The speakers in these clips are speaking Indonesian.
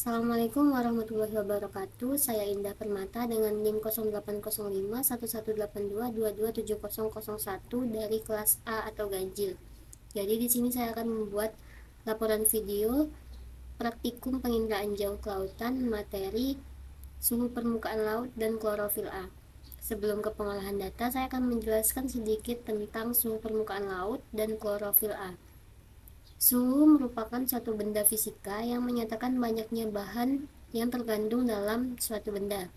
Assalamualaikum warahmatullahi wabarakatuh. Saya Indah Permata dengan NIM 08051182227001 dari kelas A atau ganjil. Jadi di sini saya akan membuat laporan video praktikum penginderaan jauh kelautan materi suhu permukaan laut dan klorofil A. Sebelum ke pengolahan data, saya akan menjelaskan sedikit tentang suhu permukaan laut dan klorofil A. Suhu merupakan suatu benda fisika yang menyatakan banyaknya bahan yang terkandung dalam suatu benda.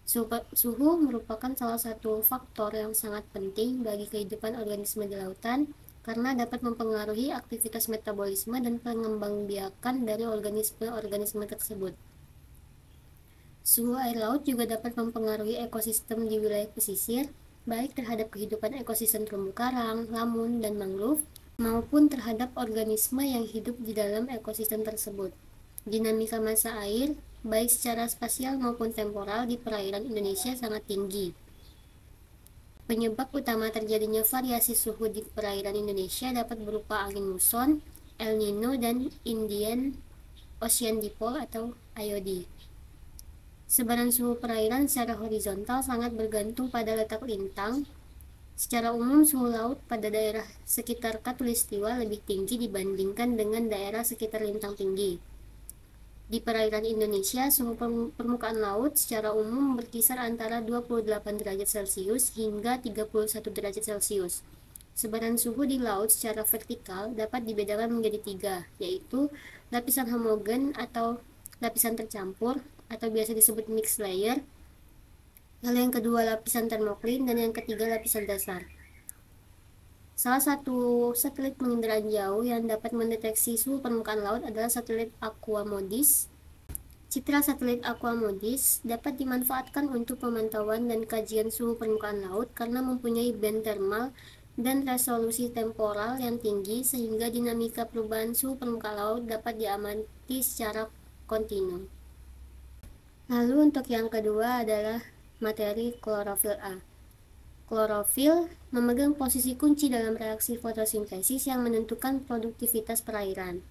Suhu merupakan salah satu faktor yang sangat penting bagi kehidupan organisme di lautan karena dapat mempengaruhi aktivitas metabolisme dan pengembangbiakan dari organisme-organisme tersebut. Suhu air laut juga dapat mempengaruhi ekosistem di wilayah pesisir, baik terhadap kehidupan ekosistem terumbu karang, lamun, dan mangrove, maupun terhadap organisme yang hidup di dalam ekosistem tersebut. Dinamika massa air, baik secara spasial maupun temporal di perairan Indonesia sangat tinggi. Penyebab utama terjadinya variasi suhu di perairan Indonesia dapat berupa angin muson, El Nino, dan Indian Ocean Dipole atau IOD. Sebaran suhu perairan secara horizontal sangat bergantung pada letak lintang. Secara umum, suhu laut pada daerah sekitar Katulistiwa lebih tinggi dibandingkan dengan daerah sekitar lintang tinggi. Di perairan Indonesia, suhu permukaan laut secara umum berkisar antara 28 derajat Celcius hingga 31 derajat Celcius. Sebaran suhu di laut secara vertikal dapat dibedakan menjadi tiga, yaitu lapisan homogen atau lapisan tercampur, atau biasa disebut mixed layer, lalu yang kedua lapisan termoklin, dan yang ketiga lapisan dasar. Salah satu satelit penginderaan jauh yang dapat mendeteksi suhu permukaan laut adalah satelit Aquamodis. Citra satelit Aquamodis dapat dimanfaatkan untuk pemantauan dan kajian suhu permukaan laut karena mempunyai band termal dan resolusi temporal yang tinggi sehingga dinamika perubahan suhu permukaan laut dapat diamati secara kontinu. Lalu untuk yang kedua adalah materi klorofil A. Klorofil memegang posisi kunci dalam reaksi fotosintesis yang menentukan produktivitas perairan.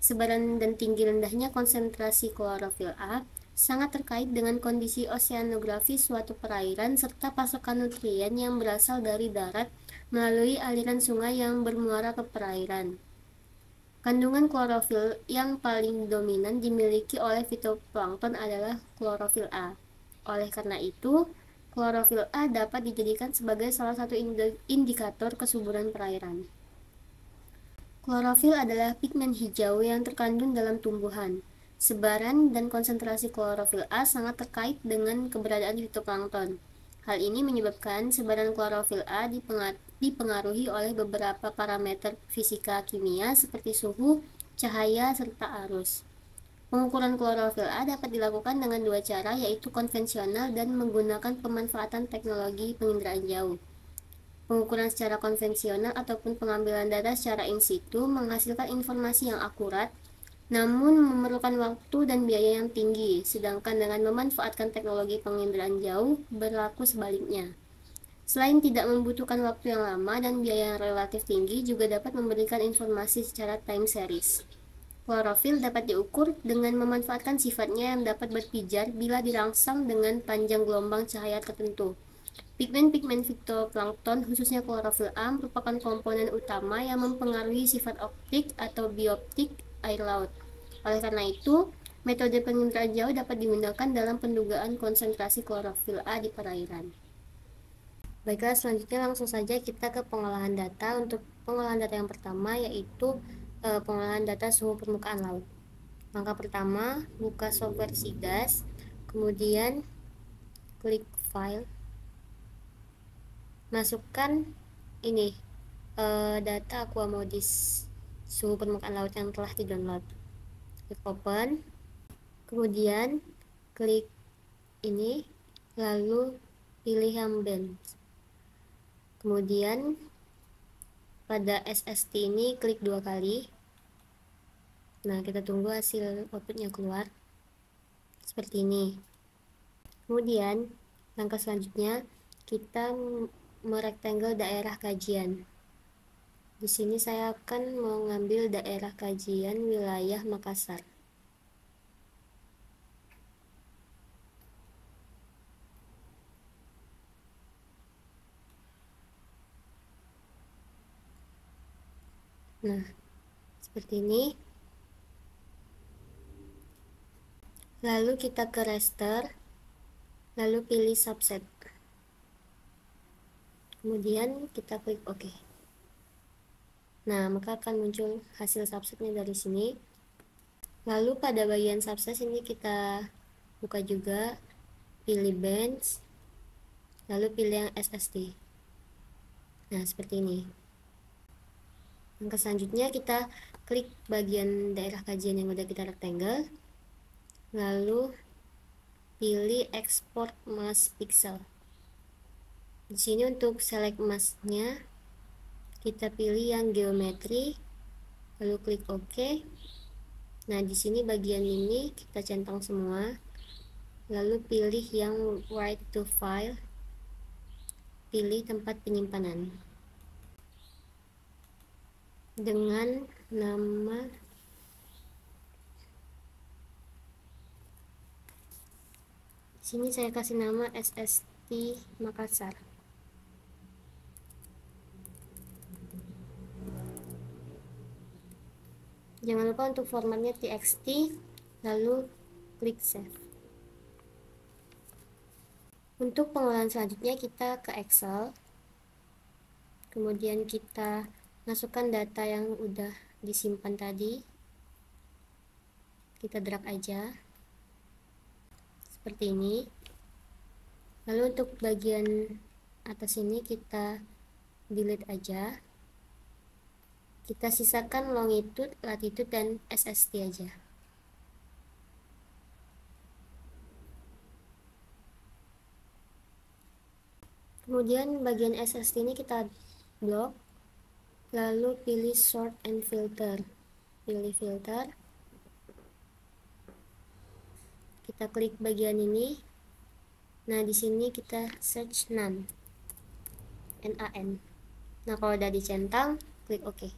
Sebaran dan tinggi rendahnya konsentrasi klorofil A sangat terkait dengan kondisi oseanografi suatu perairan serta pasokan nutrien yang berasal dari darat melalui aliran sungai yang bermuara ke perairan. Kandungan klorofil yang paling dominan dimiliki oleh fitoplankton adalah klorofil A. Oleh karena itu, klorofil A dapat dijadikan sebagai salah satu indikator kesuburan perairan. Klorofil adalah pigmen hijau yang terkandung dalam tumbuhan. Sebaran dan konsentrasi klorofil A sangat terkait dengan keberadaan fitoplankton. Hal ini menyebabkan sebaran klorofil A dipengaruhi oleh beberapa parameter fisika kimia seperti suhu, cahaya, serta arus. Pengukuran klorofil A dapat dilakukan dengan dua cara, yaitu konvensional dan menggunakan pemanfaatan teknologi penginderaan jauh. Pengukuran secara konvensional ataupun pengambilan data secara in situ menghasilkan informasi yang akurat, namun memerlukan waktu dan biaya yang tinggi, sedangkan dengan memanfaatkan teknologi penginderaan jauh berlaku sebaliknya. Selain tidak membutuhkan waktu yang lama dan biaya yang relatif tinggi, juga dapat memberikan informasi secara time series. Klorofil dapat diukur dengan memanfaatkan sifatnya yang dapat berpijar bila dirangsang dengan panjang gelombang cahaya tertentu. Pigmen-pigmen fitoplankton, khususnya klorofil A, merupakan komponen utama yang mempengaruhi sifat optik atau bioptik air laut. Oleh karena itu, metode penginderaan jauh dapat digunakan dalam pendugaan konsentrasi klorofil A di perairan. Baiklah, selanjutnya langsung saja kita ke pengolahan data. Untuk pengolahan data yang pertama yaitu pengolahan data suhu permukaan laut. Langkah pertama, buka software SIGAS, kemudian klik file, masukkan ini data Aquamodis suhu permukaan laut yang telah di-download. Klik open, kemudian klik ini, lalu pilih yang band. Kemudian pada SST ini klik dua kali. Nah, kita tunggu hasil outputnya keluar seperti ini. Kemudian langkah selanjutnya kita merektangle daerah kajian. Di sini saya akan mengambil daerah kajian wilayah Makassar. Nah, seperti ini. Lalu kita ke raster, lalu pilih subset. Kemudian kita klik OK. Nah, maka akan muncul hasil subsetnya dari sini. Lalu pada bagian subset ini kita buka juga, pilih bench, lalu pilih yang SSD. Nah, seperti ini. Langkah selanjutnya kita klik bagian daerah kajian yang udah kita rectangle, lalu pilih export mask pixel. Di sini untuk select masknya kita pilih yang geometri, lalu klik OK. Nah, di sini bagian ini kita centang semua, lalu pilih yang write to file, pilih tempat penyimpanan dengan nama sini saya kasih nama SST Makassar. Jangan lupa untuk formatnya txt, lalu klik save. Untuk pengolahan selanjutnya kita ke Excel, kemudian kita masukkan data yang udah disimpan tadi, kita drag aja seperti ini. Lalu untuk bagian atas ini kita delete aja, kita sisakan longitude, latitude, dan SST aja. Kemudian bagian SST ini kita blok, lalu pilih sort and filter, pilih filter, kita klik bagian ini. Nah, di sini kita search none, NaN. Nah, kalau udah dicentang, klik OK.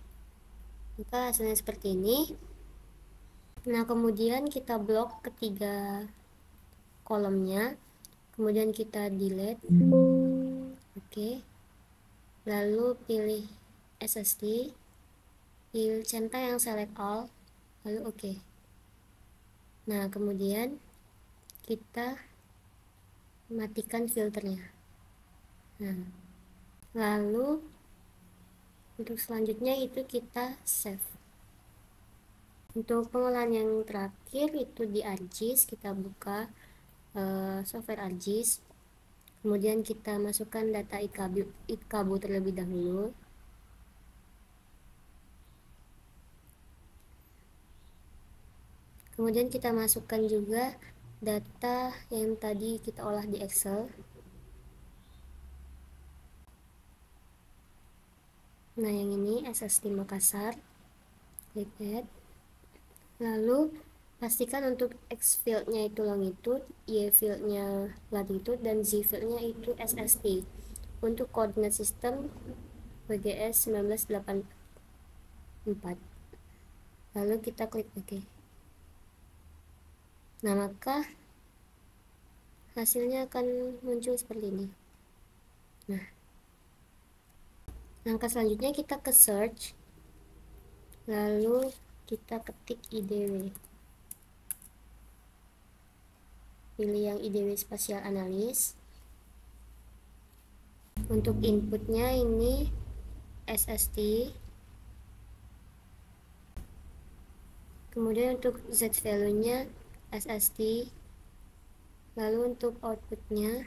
Maka hasilnya seperti ini. Nah, kemudian kita blok ketiga kolomnya, kemudian kita delete. Oke. Lalu pilih SSD, pilih centang yang select all, lalu OK. Nah, kemudian kita matikan filternya. Nah, lalu untuk selanjutnya itu kita save. Untuk pengolahan yang terakhir itu di ArcGIS, kita buka software ArcGIS, kemudian kita masukkan data IKABU terlebih dahulu. Kemudian kita masukkan juga data yang tadi kita olah di Excel. Nah, yang ini SST Makassar, klik add. Lalu pastikan untuk X fieldnya itu longitude, Y fieldnya latitude, dan Z fieldnya itu SST. Untuk koordinat sistem WGS 1984. Lalu kita klik OK. Nah, maka hasilnya akan muncul seperti ini. Nah, langkah selanjutnya kita ke search, lalu kita ketik IDW, pilih yang IDW Spatial Analysis. Untuk inputnya ini SST, kemudian untuk Z value nya SST, lalu untuk outputnya,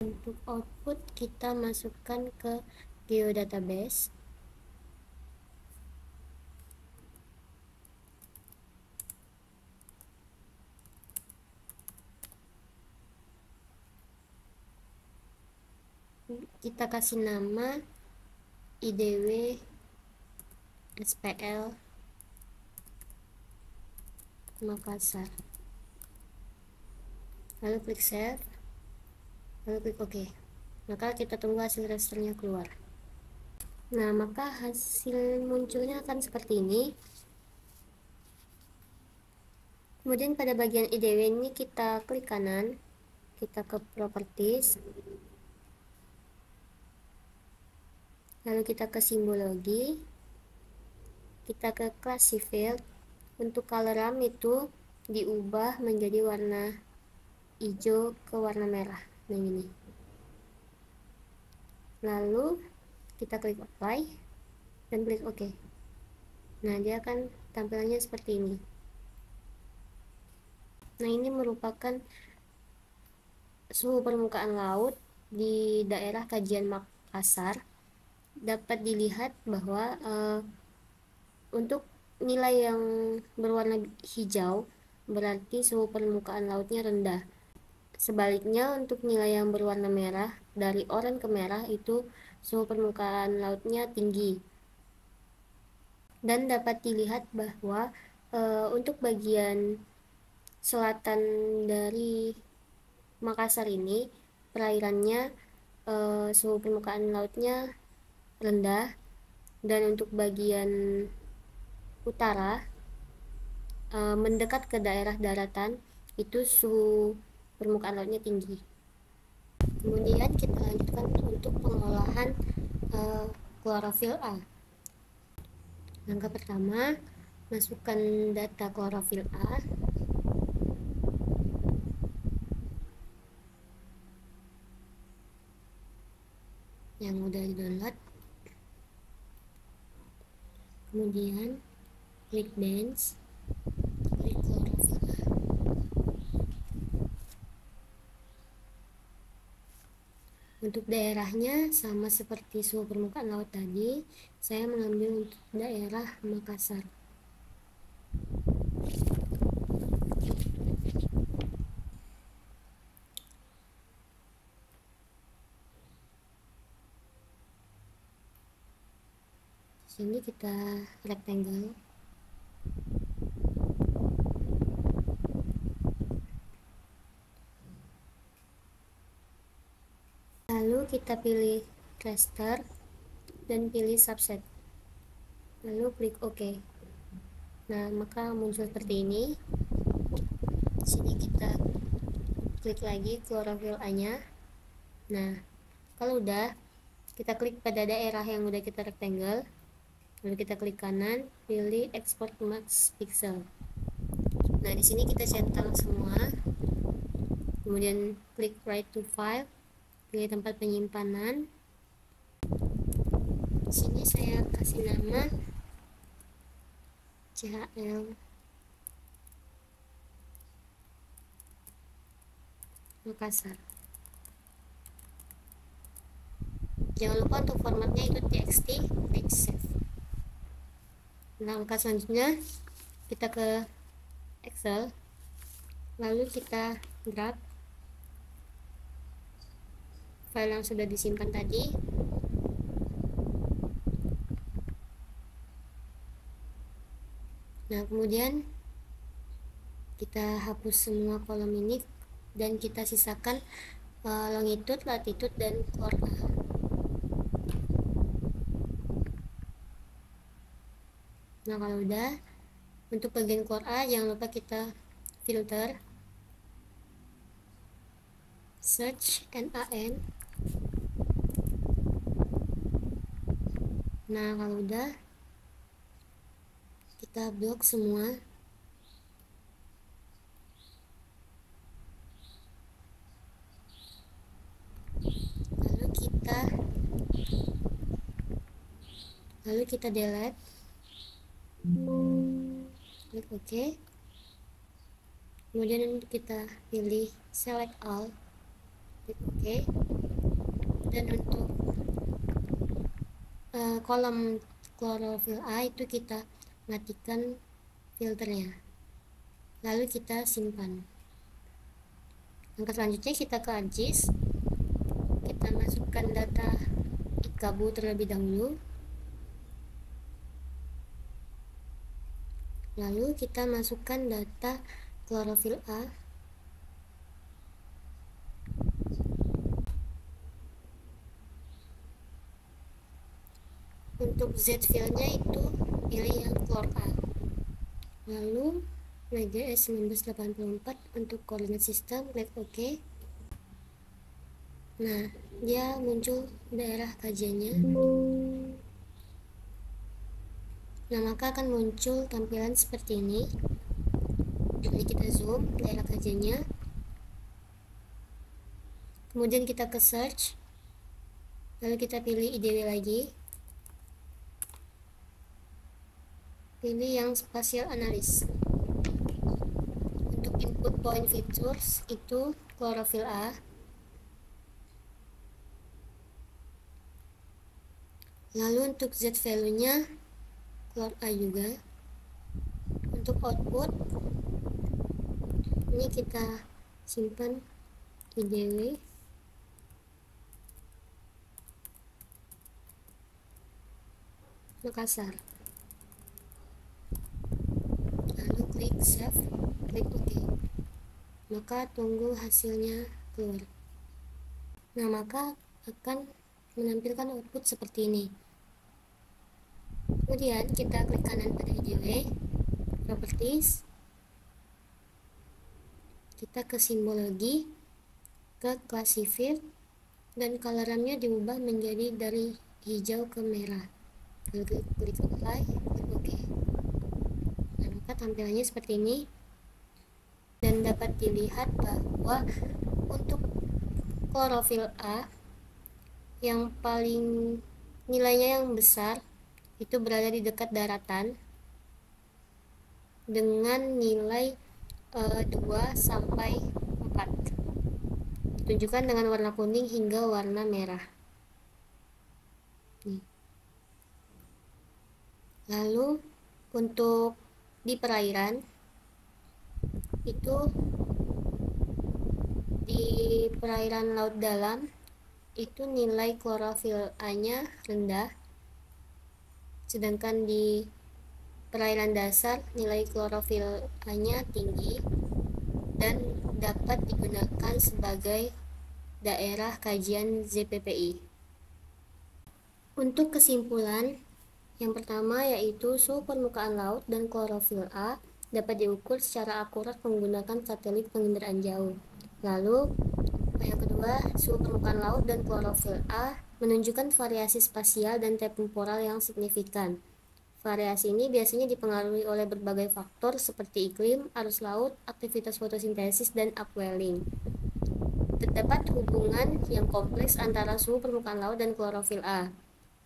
untuk output kita masukkan ke geodatabase. Kita kasih nama IDW SPL Makassar, lalu klik save, lalu klik OK. Maka kita tunggu hasil rasternya keluar. Nah, maka hasil munculnya akan seperti ini. Kemudian pada bagian IDW ini kita klik kanan, kita ke properties, lalu kita ke simbologi, kita ke classy field. Untuk coloram itu diubah menjadi warna hijau ke warna merah. Nah ini. Lalu kita klik apply dan klik OK. Nah, dia akan tampilannya seperti ini. Nah, ini merupakan suhu permukaan laut di daerah Kajian Makassar. Dapat dilihat bahwa untuk nilai yang berwarna hijau berarti suhu permukaan lautnya rendah. Sebaliknya, untuk nilai yang berwarna merah, dari oranye ke merah itu suhu permukaan lautnya tinggi. Dan dapat dilihat bahwa untuk bagian selatan dari Makassar ini, perairannya suhu permukaan lautnya rendah, dan untuk bagian utara mendekat ke daerah daratan itu suhu permukaan lautnya tinggi. Kemudian kita lanjutkan untuk pengolahan klorofil A. Langkah pertama, masukkan data klorofil A. Yang udah di-download. Kemudian klik bench, klik klorofil A. Untuk daerahnya sama seperti suhu permukaan laut tadi, saya mengambil untuk daerah Makassar. Sini kita rectangle. Lalu kita pilih raster dan pilih subset. Lalu klik OK. Nah, maka muncul seperti ini. Sini kita klik lagi klorofil A-nya. Nah, kalau udah, kita klik pada daerah yang udah kita rectangle. Lalu kita klik kanan, pilih export max pixel. Nah, di sini kita centang semua. Kemudian klik write to file, pilih tempat penyimpanan. Di sini saya kasih nama CHL Makassar. Jangan lupa untuk formatnya itu txt, klik save. Langkah selanjutnya kita ke Excel, lalu kita drag file yang sudah disimpan tadi. Nah, kemudian kita hapus semua kolom ini dan kita sisakan longitude, latitude, dan core A. Nah, kalau udah, untuk bagian core A jangan lupa kita filter, search NaN. Nah, kalau udah, kita blok semua. Lalu kita delete, klik OK. Kemudian kita pilih select all, klik OK. Dan untuk kolom klorofil A itu kita matikan filternya, lalu kita simpan. Langkah selanjutnya kita ke ArcGIS, kita masukkan data Ikabu terlebih dahulu, lalu kita masukkan data klorofil A. Untuk Z filenya itu pilih yang klor A. Lalu WGS 1984 untuk koordinat sistem, klik OK. Nah, dia muncul daerah kajiannya. Nah, maka akan muncul tampilan seperti ini. Jadi kita zoom daerah kerjanya, kemudian kita ke search, lalu kita pilih IDW lagi, pilih yang spatial analysis. Untuk input point features itu chlorophyll A, lalu untuk Z value nya chlor A juga. Untuk output ini kita simpan IDW, Makassar, lalu klik save, klik OK, maka tunggu hasilnya keluar. Nah, maka akan menampilkan output seperti ini. Kemudian kita klik kanan pada IDW, properties, kita ke simbologi, ke classifier, dan color RAM-nya diubah menjadi dari hijau ke merah. Lalu klik apply, klik OK. Nah, maka tampilannya seperti ini, dan dapat dilihat bahwa untuk chlorophyll A yang paling nilainya yang besar itu berada di dekat daratan dengan nilai 2 sampai 4, ditunjukkan dengan warna kuning hingga warna merah. Nih. Lalu untuk di perairan itu, di perairan laut dalam itu nilai chlorophyll A-nya rendah, sedangkan di perairan dasar nilai chlorophyll A-nya tinggi dan dapat digunakan sebagai daerah kajian ZPPI. Untuk kesimpulan, yang pertama yaitu suhu permukaan laut dan chlorophyll A dapat diukur secara akurat menggunakan satelit penginderaan jauh. Lalu, yang kedua, suhu permukaan laut dan chlorophyll A menunjukkan variasi spasial dan temporal yang signifikan. Variasi ini biasanya dipengaruhi oleh berbagai faktor seperti iklim, arus laut, aktivitas fotosintesis, dan upwelling. Terdapat hubungan yang kompleks antara suhu permukaan laut dan chlorophyll A,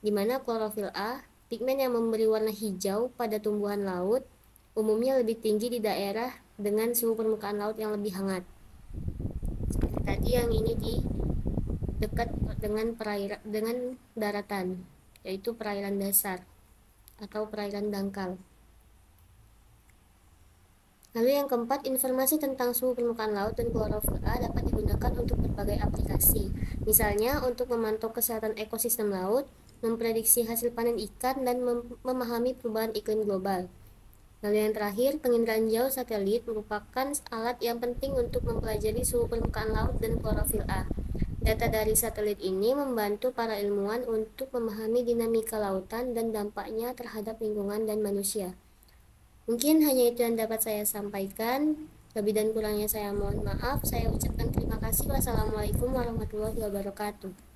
di mana chlorophyll A, pigmen yang memberi warna hijau pada tumbuhan laut, umumnya lebih tinggi di daerah dengan suhu permukaan laut yang lebih hangat. Seperti tadi yang ini di dekat dengan daratan, yaitu perairan dasar atau perairan dangkal. Lalu yang keempat, informasi tentang suhu permukaan laut dan chlorophyll A dapat digunakan untuk berbagai aplikasi. Misalnya untuk memantau kesehatan ekosistem laut, memprediksi hasil panen ikan, dan memahami perubahan iklim global. Lalu yang terakhir, penginderaan jauh satelit merupakan alat yang penting untuk mempelajari suhu permukaan laut dan chlorophyll A. Data dari satelit ini membantu para ilmuwan untuk memahami dinamika lautan dan dampaknya terhadap lingkungan dan manusia. Mungkin hanya itu yang dapat saya sampaikan. Lebih dan kurangnya saya mohon maaf. Saya ucapkan terima kasih. Wassalamualaikum warahmatullahi wabarakatuh.